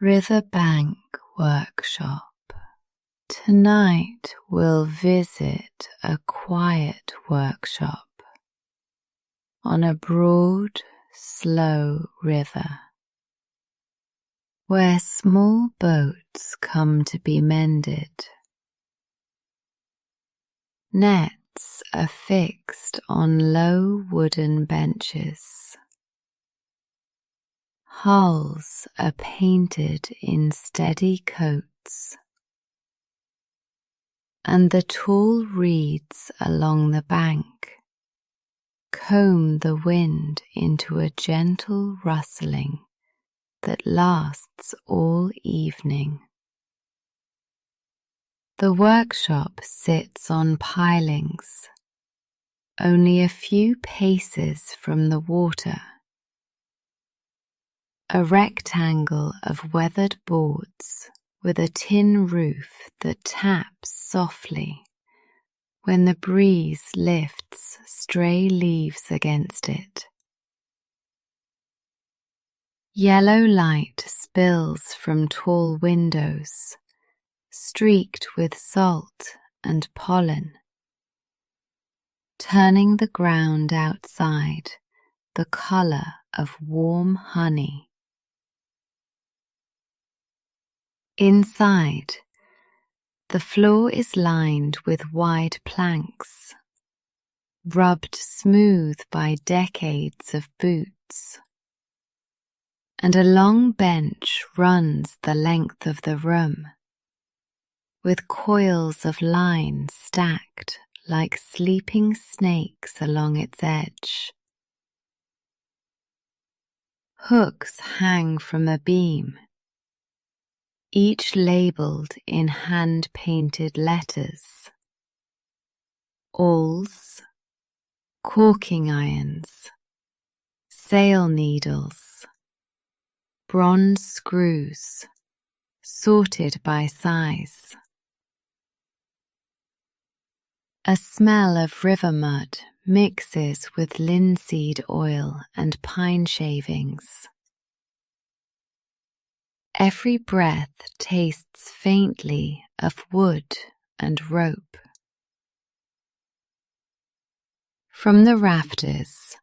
Riverbank Workshop. Tonight we'll visit a quiet workshop on a broad, slow river where small boats come to be mended. Nets are fixed on low wooden benches. Hulls are painted in steady coats, and the tall reeds along the bank comb the wind into a gentle rustling that lasts all evening. The workshop sits on pilings, only a few paces from the water. A rectangle of weathered boards with a tin roof that taps softly when the breeze lifts stray leaves against it. Yellow light spills from tall windows, streaked with salt and pollen, turning the ground outside the color of warm honey. Inside, the floor is lined with wide planks, rubbed smooth by decades of boots, and a long bench runs the length of the room, with coils of line stacked like sleeping snakes along its edge. Hooks hang from a beam, each labelled in hand-painted letters. Awls, caulking irons, sail needles, bronze screws, sorted by size. A smell of river mud mixes with linseed oil and pine shavings. Every breath tastes faintly of wood and rope. From the rafters,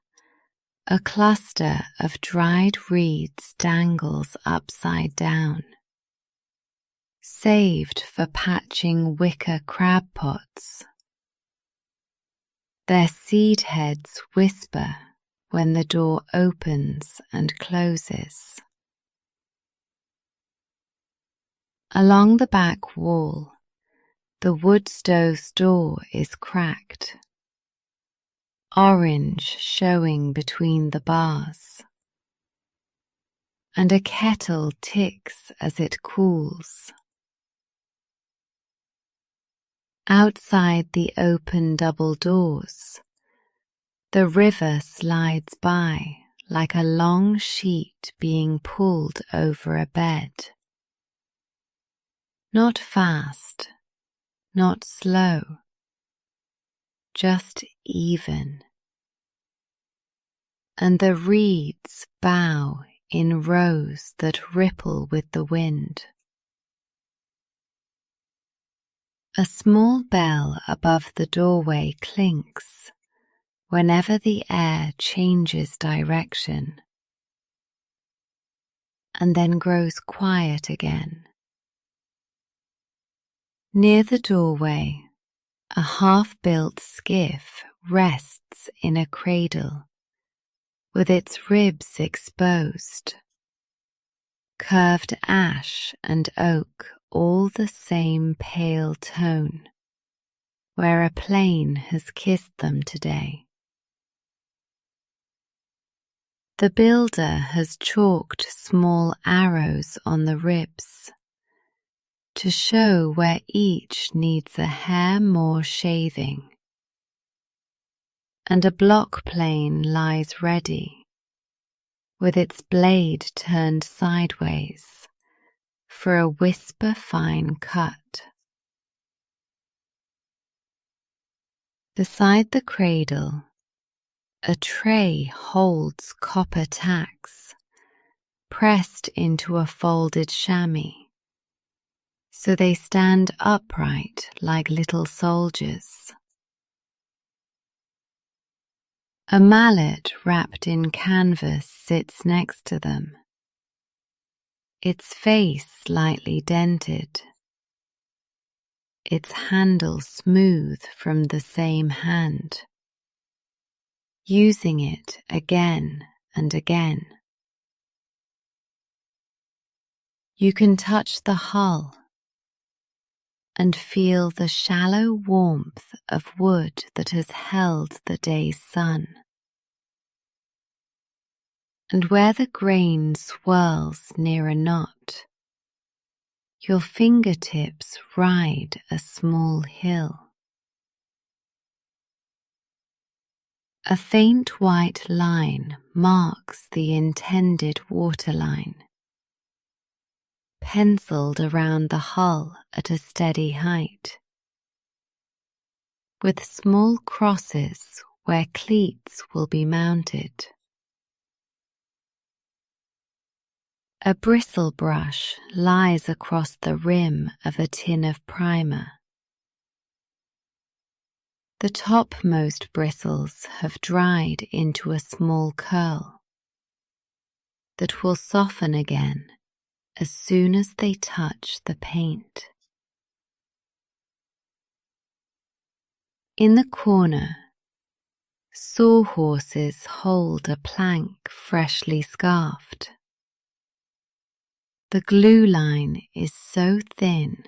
a cluster of dried reeds dangles upside down, saved for patching wicker crab pots. Their seed heads whisper when the door opens and closes. Along the back wall, the wood stove's door is cracked, orange showing between the bars, and a kettle ticks as it cools. Outside the open double doors, the river slides by like a long sheet being pulled over a bed. Not fast, not slow, just even. And the reeds bow in rows that ripple with the wind. A small bell above the doorway clinks whenever the air changes direction, and then grows quiet again. Near the doorway, a half-built skiff rests in a cradle, with its ribs exposed. Curved ash and oak all the same pale tone, where a plane has kissed them today. The builder has chalked small arrows on the ribs to show where each needs a hair more shaving, and a block plane lies ready, with its blade turned sideways for a whisper-fine cut. Beside the cradle, a tray holds copper tacks pressed into a folded chamois, so they stand upright like little soldiers. A mallet wrapped in canvas sits next to them, its face slightly dented, its handle smooth from the same hand, using it again and again. You can touch the hull and feel the shallow warmth of wood that has held the day's sun. And where the grain swirls near a knot, your fingertips ride a small hill. A faint white line marks the intended waterline, penciled around the hull at a steady height, with small crosses where cleats will be mounted. A bristle brush lies across the rim of a tin of primer. The topmost bristles have dried into a small curl that will soften again as soon as they touch the paint. In the corner, sawhorses hold a plank freshly scarfed. The glue line is so thin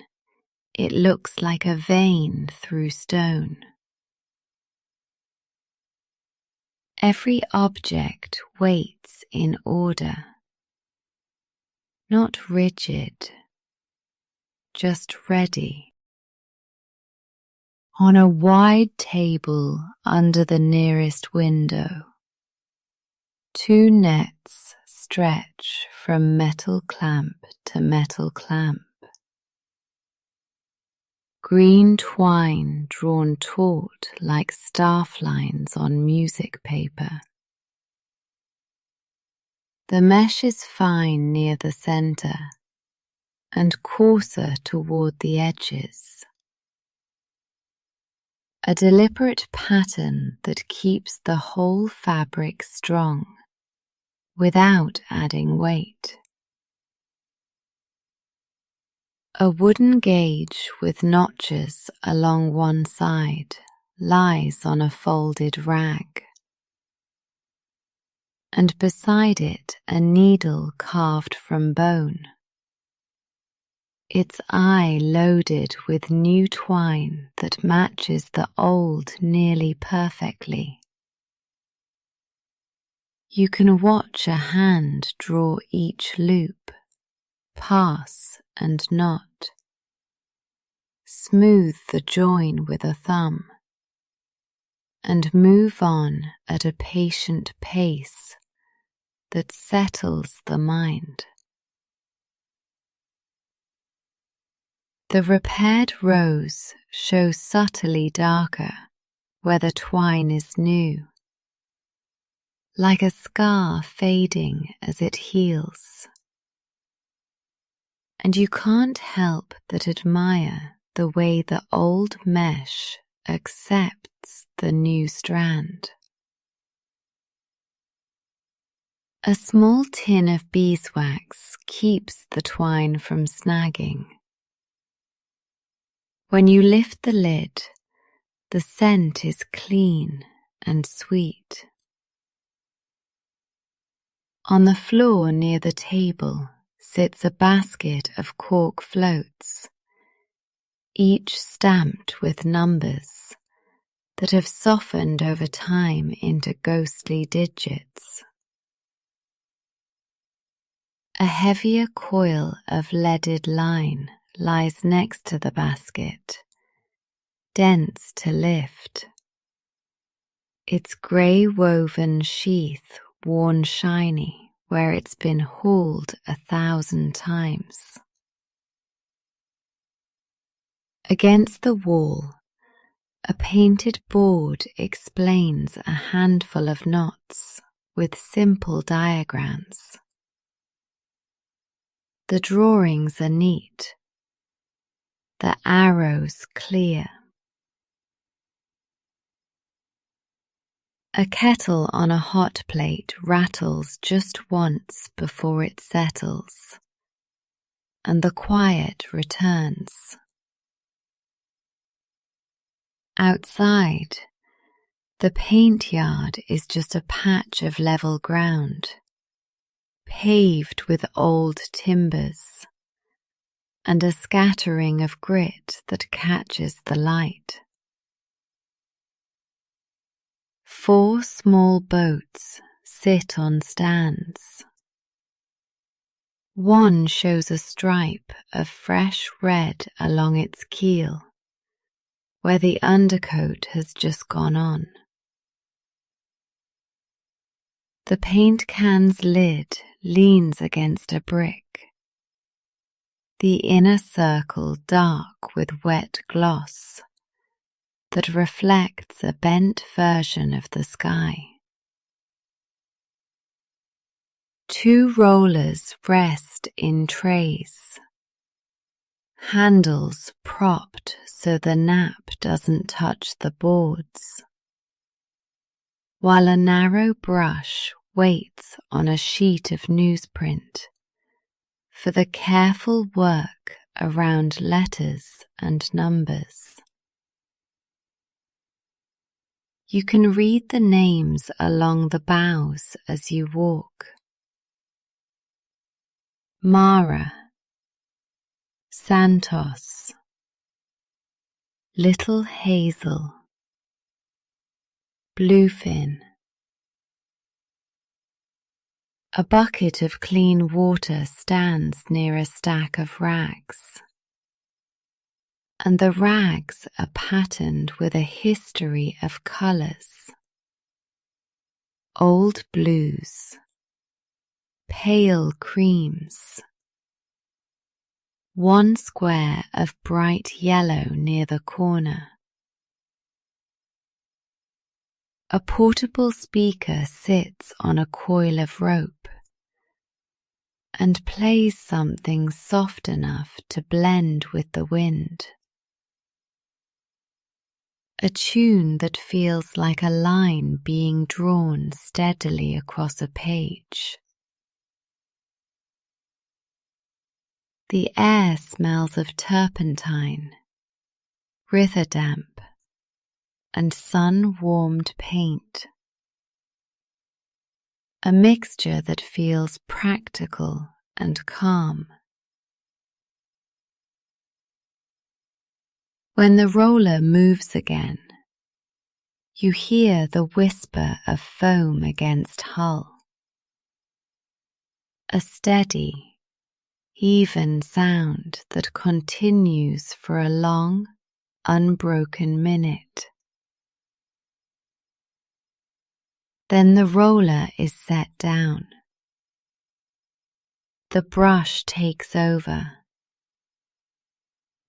it looks like a vein through stone. Every object waits in order, not rigid, just ready. On a wide table under the nearest window, 2 nets stretch from metal clamp to metal clamp. Green twine drawn taut like staff lines on music paper. The mesh is fine near the center and coarser toward the edges. A deliberate pattern that keeps the whole fabric strong without adding weight. A wooden gauge with notches along one side lies on a folded rag, and beside it a needle carved from bone, its eye loaded with new twine that matches the old nearly perfectly. You can watch a hand draw each loop, pass and knot, smooth the join with a thumb, and move on at a patient pace that settles the mind. The repaired rows show subtly darker where the twine is new, like a scar fading as it heals. And you can't help but admire the way the old mesh accepts the new strand. A small tin of beeswax keeps the twine from snagging. When you lift the lid, the scent is clean and sweet. On the floor near the table sits a basket of cork floats, each stamped with numbers that have softened over time into ghostly digits. A heavier coil of leaded line lies next to the basket, dense to lift, its grey woven sheath worn shiny where it's been hauled 1,000 times. Against the wall, a painted board explains a handful of knots with simple diagrams. The drawings are neat, the arrows clear. A kettle on a hot plate rattles just once before it settles, and the quiet returns. Outside, the paint yard is just a patch of level ground, paved with old timbers, and a scattering of grit that catches the light. 4 small boats sit on stands. One shows a stripe of fresh red along its keel, where the undercoat has just gone on. The paint can's lid leans against a brick, the inner circle dark with wet gloss that reflects a bent version of the sky. 2 rollers rest in trays, handles propped so the nap doesn't touch the boards, while a narrow brush waits on a sheet of newsprint for the careful work around letters and numbers. You can read the names along the bows as you walk. Mara, Santos, Little Hazel, Bluefin. A bucket of clean water stands near a stack of rags, and the rags are patterned with a history of colours. Old blues, pale creams, one square of bright yellow near the corner. A portable speaker sits on a coil of rope and plays something soft enough to blend with the wind. A tune that feels like a line being drawn steadily across a page. The air smells of turpentine, river damp, and sun-warmed paint. A mixture that feels practical and calm. When the roller moves again, you hear the whisper of foam against hull. A steady, even sound that continues for a long, unbroken minute. Then the roller is set down. The brush takes over,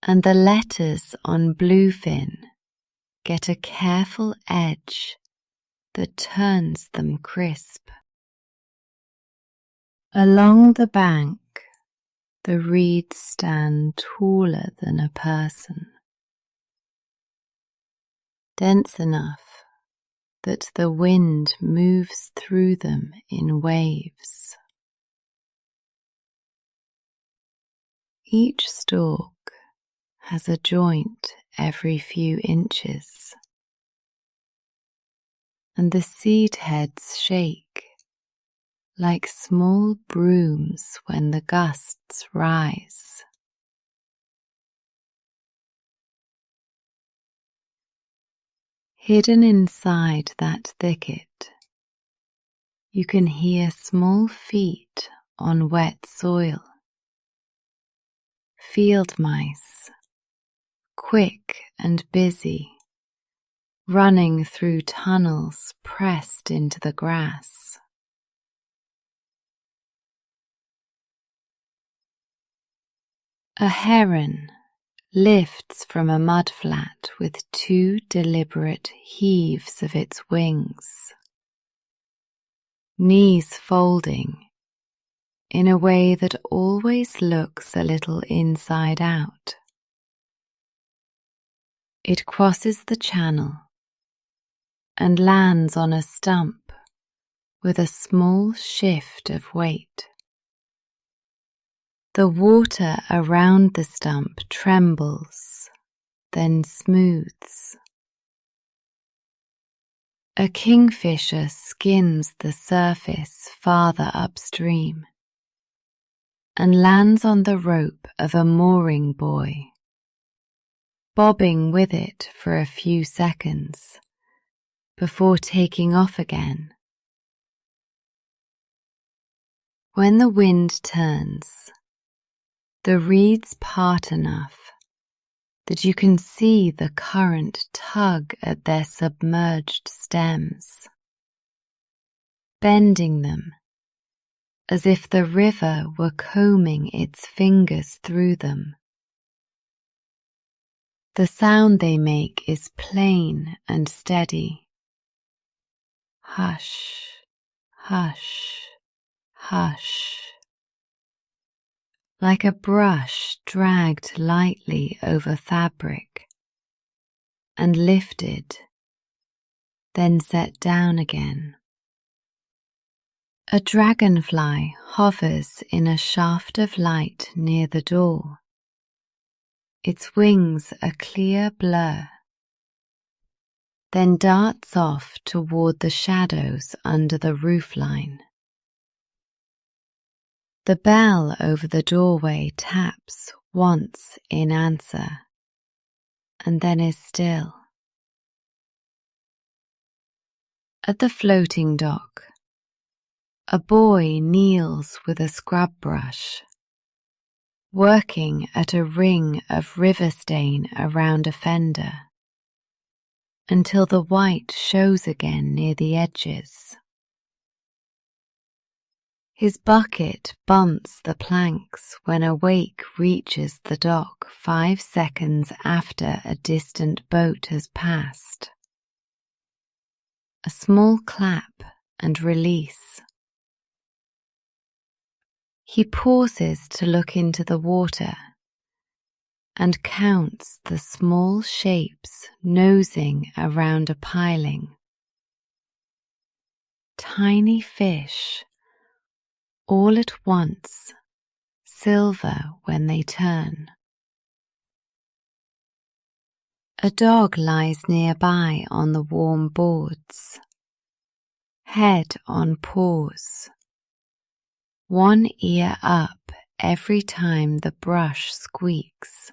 and the letters on Bluefin get a careful edge that turns them crisp. Along the bank, the reeds stand taller than a person, dense enough that the wind moves through them in waves. Each stalk has a joint every few inches, and the seed heads shake like small brooms when the gusts rise. Hidden inside that thicket, you can hear small feet on wet soil. Field mice, quick and busy, running through tunnels pressed into the grass. A heron lifts from a mudflat with 2 deliberate heaves of its wings. Knees folding, in a way that always looks a little inside out. It crosses the channel and lands on a stump with a small shift of weight. The water around the stump trembles, then smooths. A kingfisher skims the surface farther upstream and lands on the rope of a mooring buoy, bobbing with it for a few seconds before taking off again. When the wind turns, the reeds part enough that you can see the current tug at their submerged stems, bending them as if the river were combing its fingers through them. The sound they make is plain and steady. Hush, hush, hush. Like a brush dragged lightly over fabric and lifted, then set down again. A dragonfly hovers in a shaft of light near the door, its wings a clear blur, then darts off toward the shadows under the roofline. The bell over the doorway taps once in answer, and then is still. At the floating dock, a boy kneels with a scrub brush, working at a ring of river stain around a fender, until the white shows again near the edges. His bucket bumps the planks when a wake reaches the dock 5 seconds after a distant boat has passed. A small clap and release. He pauses to look into the water and counts the small shapes nosing around a piling. Tiny fish, all at once, silver when they turn. A dog lies nearby on the warm boards, head on paws, one ear up every time the brush squeaks.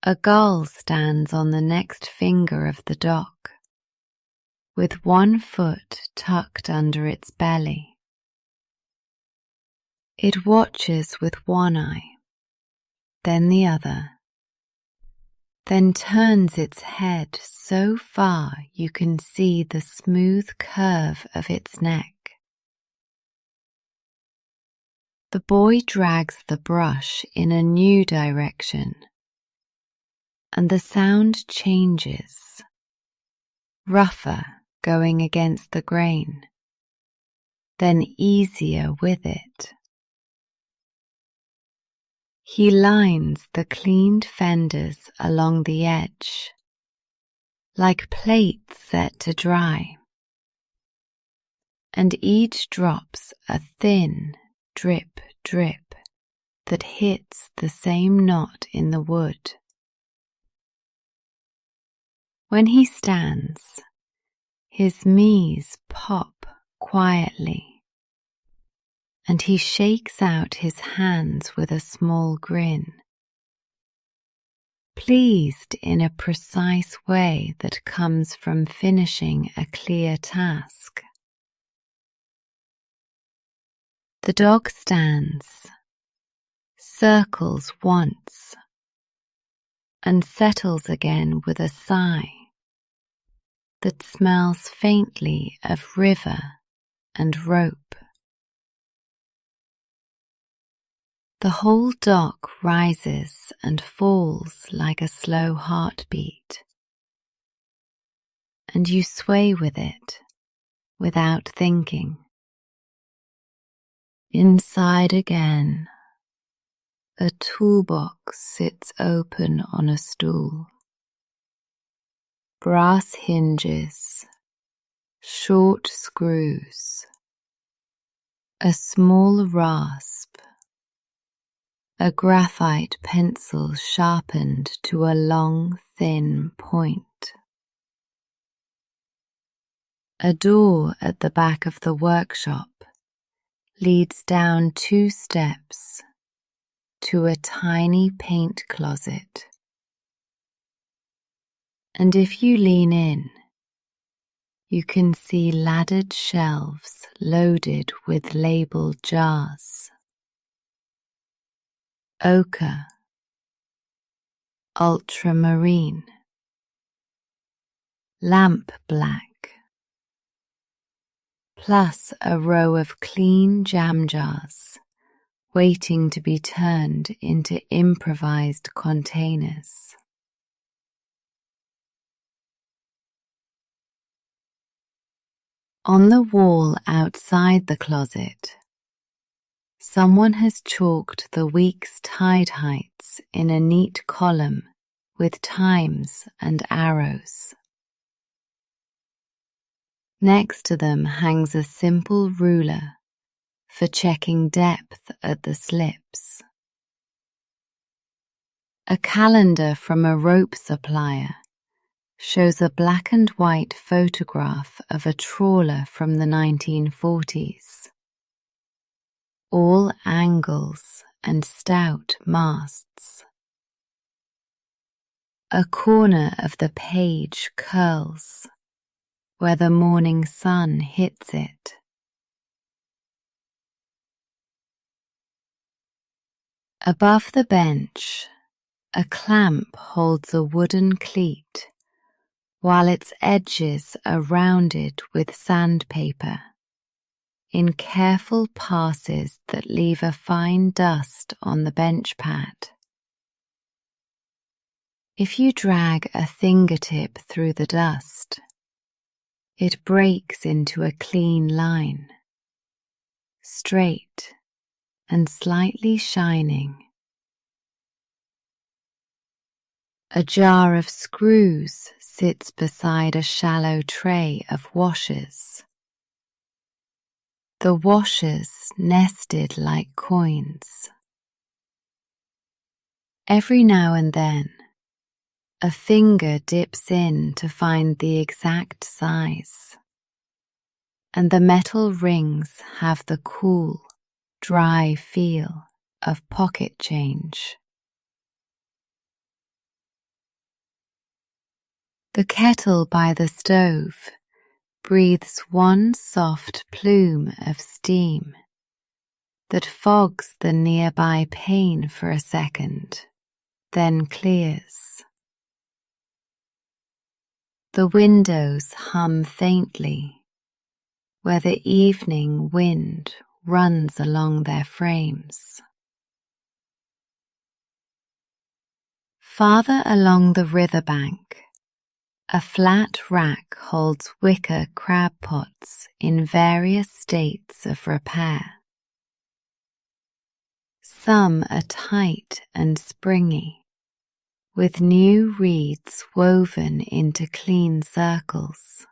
A gull stands on the next finger of the dock, with one foot tucked under its belly. It watches with one eye, then the other, then turns its head so far you can see the smooth curve of its neck. The boy drags the brush in a new direction, and the sound changes, rougher going against the grain, then easier with it. He lines the cleaned fenders along the edge, like plates set to dry, and each drops a thin drip drip that hits the same knot in the wood. When he stands, his knees pop quietly, and he shakes out his hands with a small grin, pleased in a precise way that comes from finishing a clear task. The dog stands, circles once, and settles again with a sigh that smells faintly of river and rope. The whole dock rises and falls like a slow heartbeat, and you sway with it without thinking. Inside again, a toolbox sits open on a stool. Brass hinges, short screws, a small rasp, a graphite pencil sharpened to a long, thin point. A door at the back of the workshop leads down 2 steps to a tiny paint closet. And if you lean in, you can see laddered shelves loaded with labeled jars. Ochre, ultramarine, lamp black, plus a row of clean jam jars waiting to be turned into improvised containers. On the wall outside the closet, someone has chalked the week's tide heights in a neat column with times and arrows. Next to them hangs a simple ruler for checking depth at the slips. A calendar from a rope supplier shows a black and white photograph of a trawler from the 1940s. All angles and stout masts. A corner of the page curls where the morning sun hits it. Above the bench, a clamp holds a wooden cleat while its edges are rounded with sandpaper in careful passes that leave a fine dust on the bench pad. If you drag a fingertip through the dust, it breaks into a clean line, straight and slightly shining. A jar of screws sits beside a shallow tray of washers. The washers nested like coins. Every now and then, a finger dips in to find the exact size, and the metal rings have the cool, dry feel of pocket change. The kettle by the stove breathes one soft plume of steam that fogs the nearby pane for a second, then clears. The windows hum faintly where the evening wind runs along their frames. Farther along the riverbank, a flat rack holds wicker crab pots in various states of repair. Some are tight and springy, with new reeds woven into clean circles.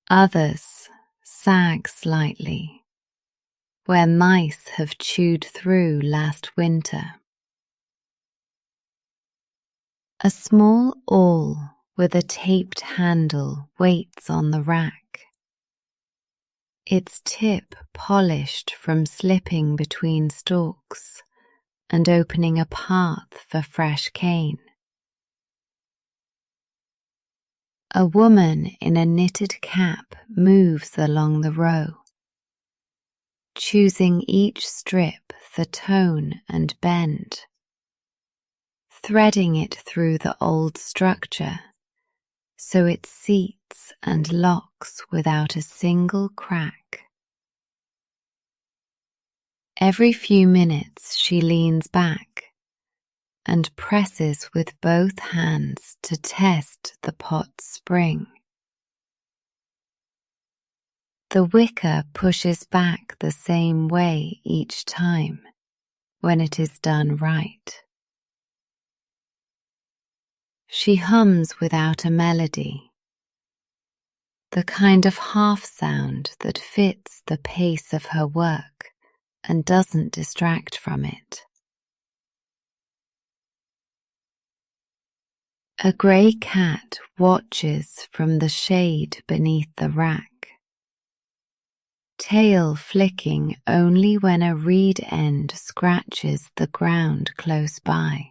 Others sag slightly, where mice have chewed through last winter. A small awl with a taped handle waits on the rack, its tip polished from slipping between stalks and opening a path for fresh cane. A woman in a knitted cap moves along the row, choosing each strip for tone and bend, threading it through the old structure so it seats and locks without a single crack. Every few minutes she leans back and presses with both hands to test the pot's spring. The wicker pushes back the same way each time when it is done right. She hums without a melody, the kind of half sound that fits the pace of her work and doesn't distract from it. A grey cat watches from the shade beneath the rack, tail flicking only when a reed end scratches the ground close by.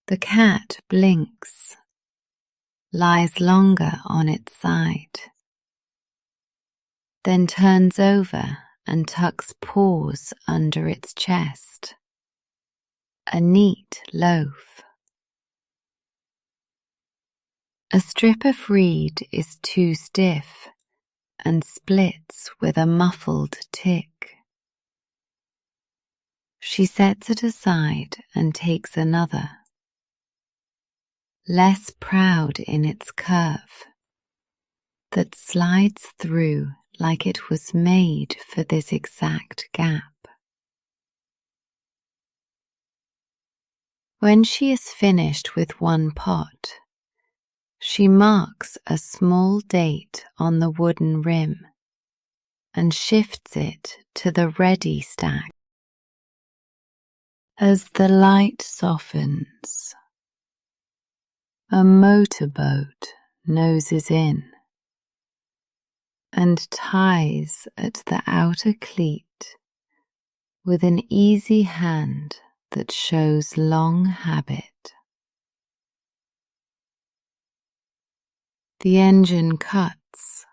The cat blinks, lies longer on its side, then turns over and tucks paws under its chest. A neat loaf. A strip of reed is too stiff and splits with a muffled tick. She sets it aside and takes another, less proud in its curve, that slides through like it was made for this exact gap. When she is finished with one pot, she marks a small date on the wooden rim and shifts it to the ready stack. As the light softens, a motorboat noses in and ties at the outer cleat with an easy hand that shows long habit. The engine cuts,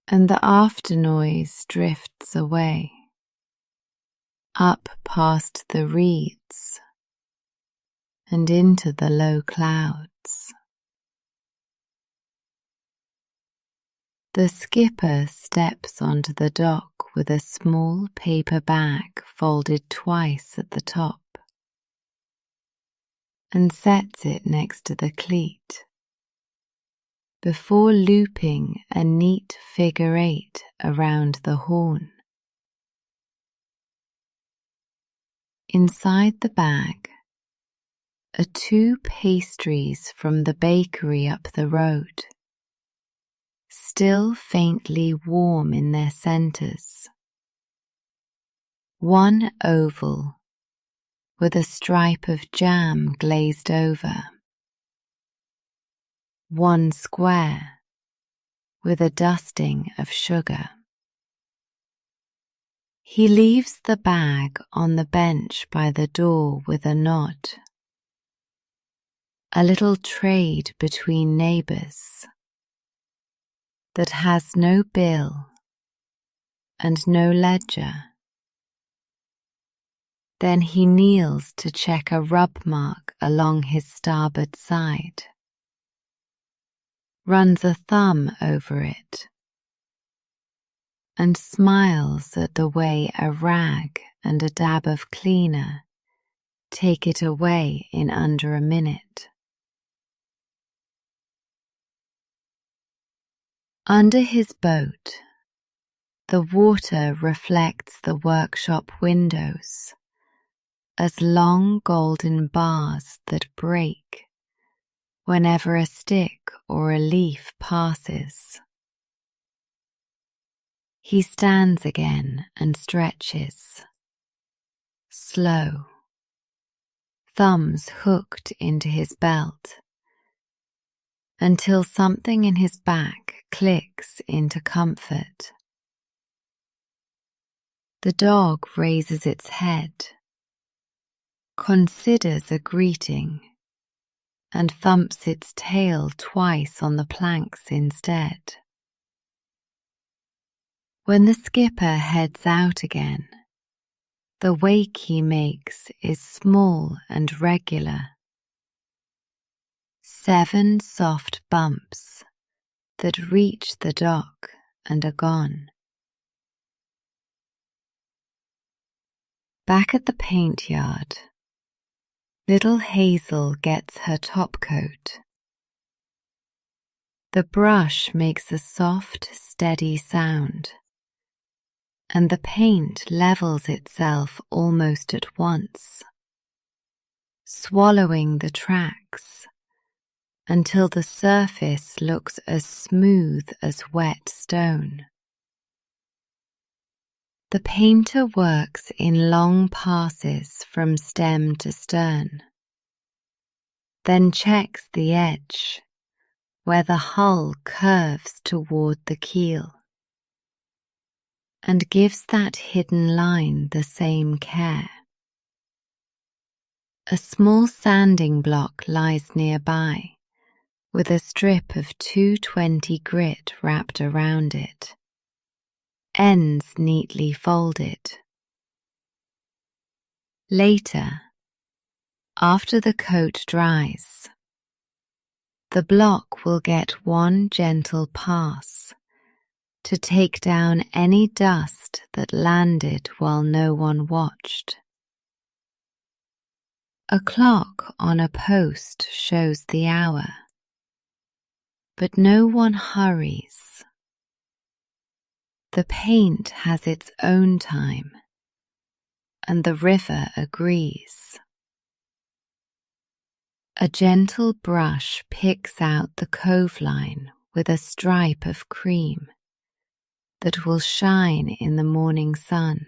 and the after noise drifts away, up past the reeds and into the low clouds. The skipper steps onto the dock with a small paper bag folded twice at the top and sets it next to the cleat before looping a neat figure 8 around the horn. Inside the bag are 2 pastries from the bakery up the road, still faintly warm in their centres. One oval with a stripe of jam glazed over, one square with a dusting of sugar. He leaves the bag on the bench by the door with a nod. A little trade between neighbours that has no bill and no ledger. Then he kneels to check a rub mark along his starboard side, runs a thumb over it, and smiles at the way a rag and a dab of cleaner take it away in under a minute. Under his boat, the water reflects the workshop windows as long golden bars that break whenever a stick or a leaf passes. He stands again and stretches, slow, thumbs hooked into his belt, until something in his back clicks into comfort. The dog raises its head, considers a greeting, and thumps its tail twice on the planks instead. When the skipper heads out again, the wake he makes is small and regular. 7 soft bumps that reach the dock and are gone. Back at the paint yard, little Hazel gets her topcoat. The brush makes a soft, steady sound, and the paint levels itself almost at once, swallowing the tracks until the surface looks as smooth as wet stone. The painter works in long passes from stem to stern, then checks the edge where the hull curves toward the keel, and gives that hidden line the same care. A small sanding block lies nearby, with a strip of 220 grit wrapped around it, ends neatly folded. Later, after the coat dries, the block will get one gentle pass to take down any dust that landed while no one watched. A clock on a post shows the hour, but no one hurries. The paint has its own time, and the river agrees. A gentle brush picks out the cove line with a stripe of cream that will shine in the morning sun.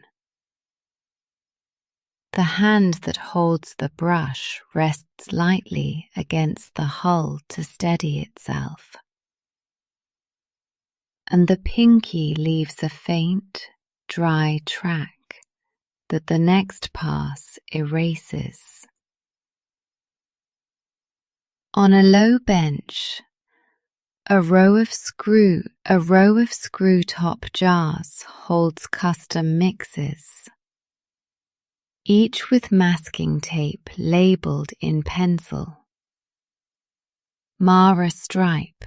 The hand that holds the brush rests lightly against the hull to steady itself, and the pinky leaves a faint, dry track that the next pass erases. On a low bench, a row of screw-top jars holds custom mixes, each with masking tape labelled in pencil. Mara stripe,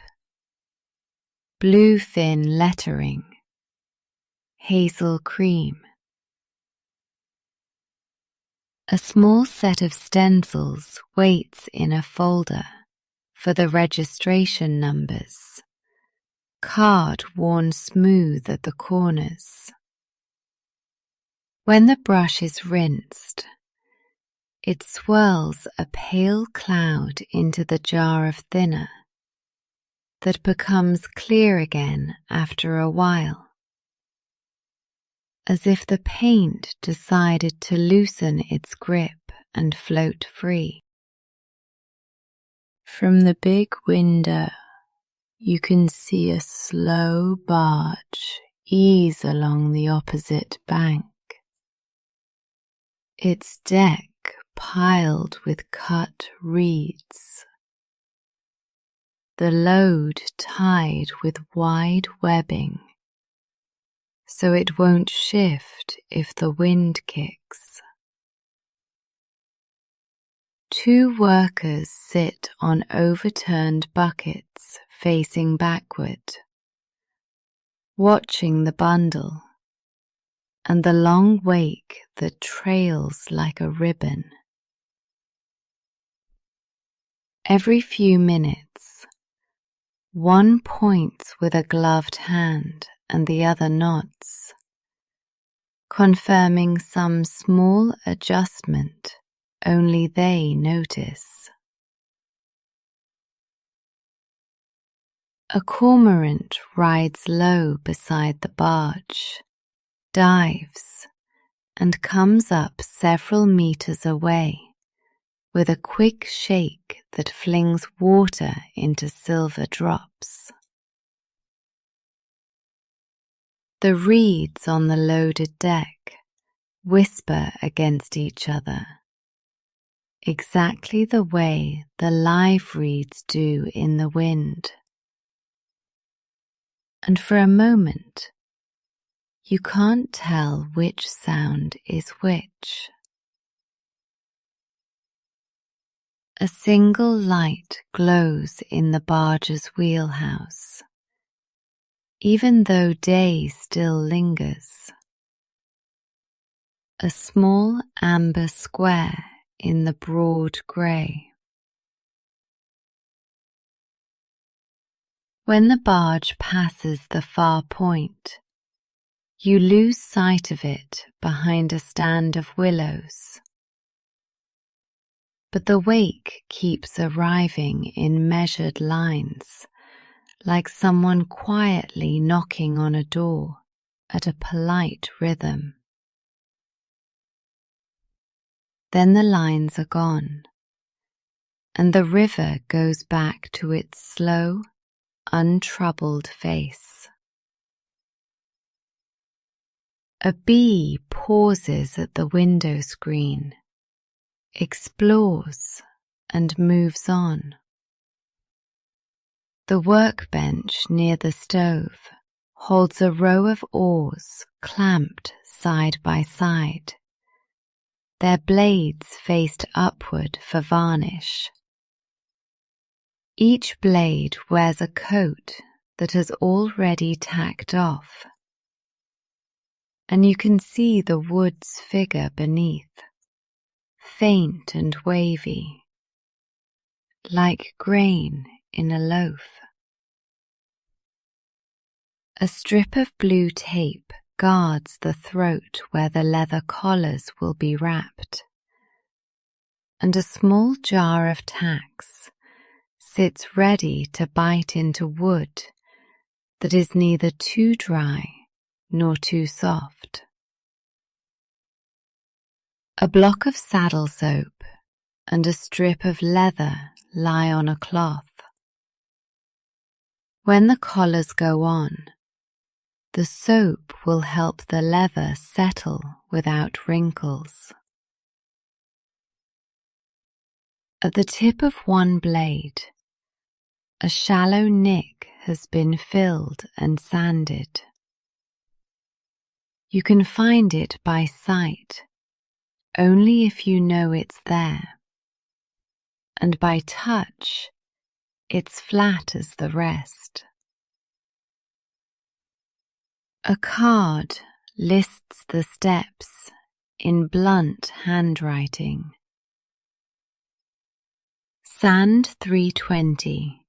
bluefin lettering, hazel cream. A small set of stencils waits in a folder for the registration numbers, card worn smooth at the corners. When the brush is rinsed, it swirls a pale cloud into the jar of thinner that becomes clear again after a while, as if the paint decided to loosen its grip and float free. From the big window, you can see a slow barge ease along the opposite bank, its deck piled with cut reeds, the load tied with wide webbing so it won't shift if the wind kicks. Two workers sit on overturned buckets facing backward, watching the bundle and the long wake that trails like a ribbon. Every few minutes, one points with a gloved hand and the other nods, confirming some small adjustment only they notice. A cormorant rides low beside the barge, dives, and comes up several meters away with a quick shake that flings water into silver drops. The reeds on the loaded deck whisper against each other, exactly the way the live reeds do in the wind. And for a moment, you can't tell which sound is which. A single light glows in the barge's wheelhouse, even though day still lingers. A small amber square in the broad grey. When the barge passes the far point, you lose sight of it behind a stand of willows. But the wake keeps arriving in measured lines, like someone quietly knocking on a door at a polite rhythm. Then the lines are gone, and the river goes back to its slow, untroubled face. A bee pauses at the window screen, explores and moves on. The workbench near the stove holds a row of oars clamped side by side, their blades faced upward for varnish. Each blade wears a coat that has already tacked off, and you can see the wood's figure beneath, faint and wavy, like grain in a loaf. A strip of blue tape guards the throat where the leather collars will be wrapped, and a small jar of tacks sits ready to bite into wood that is neither too dry nor too soft. A block of saddle soap and a strip of leather lie on a cloth. When the collars go on, the soap will help the leather settle without wrinkles. At the tip of one blade, a shallow nick has been filled and sanded. You can find it by sight only if you know it's there, and by touch it's flat as the rest. A card lists the steps in blunt handwriting. Sand 320,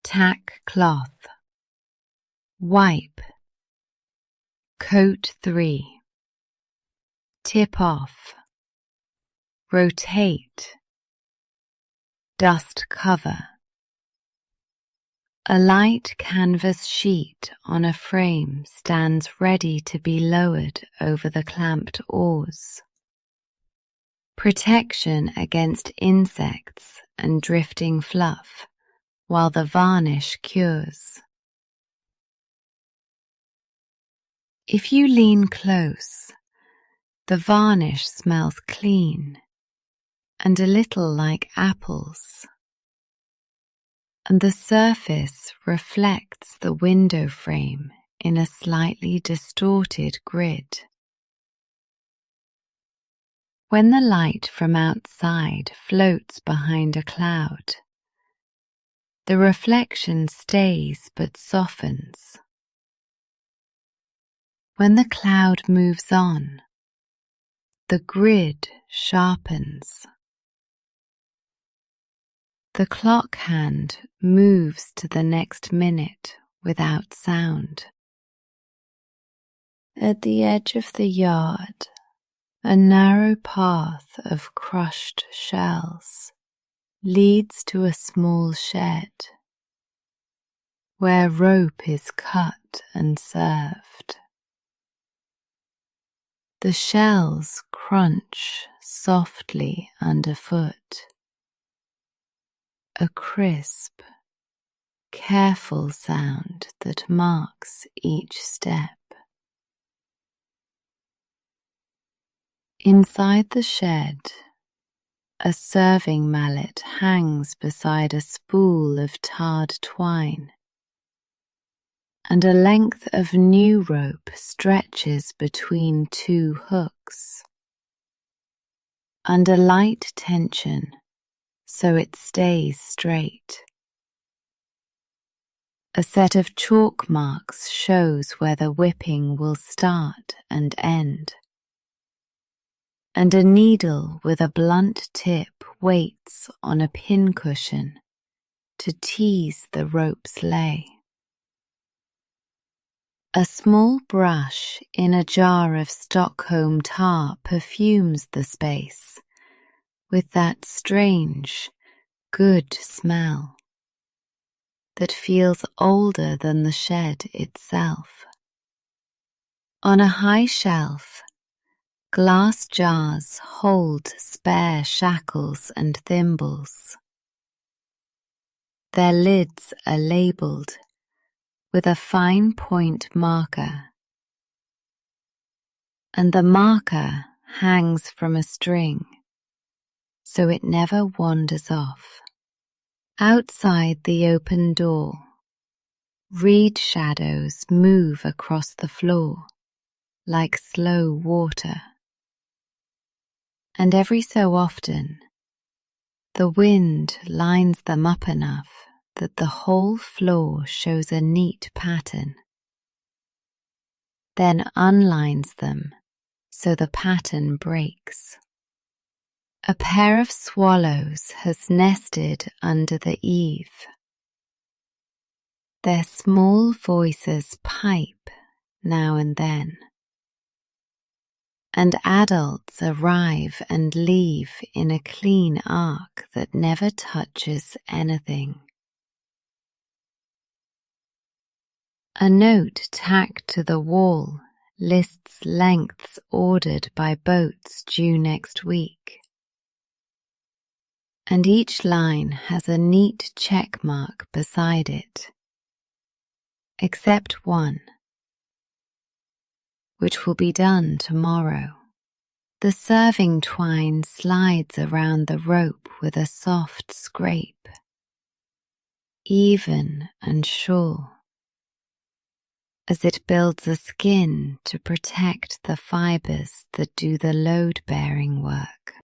tack cloth, wipe, coat 3, tip off, rotate, dust cover. A light canvas sheet on a frame stands ready to be lowered over the clamped oars. Protection against insects and drifting fluff while the varnish cures. If you lean close, the varnish smells clean and a little like apples, and the surface reflects the window frame in a slightly distorted grid. When the light from outside floats behind a cloud, the reflection stays but softens. When the cloud moves on, the grid sharpens. The clock hand moves to the next minute without sound. At the edge of the yard, a narrow path of crushed shells leads to a small shed where rope is cut and served. The shells crunch softly underfoot. A crisp, careful sound that marks each step. Inside the shed, a serving mallet hangs beside a spool of tarred twine, and a length of new rope stretches between two hooks. Under light tension, so it stays straight. A set of chalk marks shows where the whipping will start and end, and a needle with a blunt tip waits on a pincushion to tease the rope's lay. A small brush in a jar of Stockholm tar perfumes the space with that strange, good smell that feels older than the shed itself. On a high shelf, glass jars hold spare shackles and thimbles. Their lids are labelled with a fine point marker, and the marker hangs from a string so it never wanders off. Outside the open door, reed shadows move across the floor like slow water, and every so often the wind lines them up enough that the whole floor shows a neat pattern, then unlines them so the pattern breaks. A pair of swallows has nested under the eave. Their small voices pipe now and then, and adults arrive and leave in a clean arc that never touches anything. A note tacked to the wall lists lengths ordered by boats due next week, and each line has a neat check mark beside it, except one, which will be done tomorrow. The serving twine slides around the rope with a soft scrape, even and sure, as it builds a skin to protect the fibres that do the load-bearing work.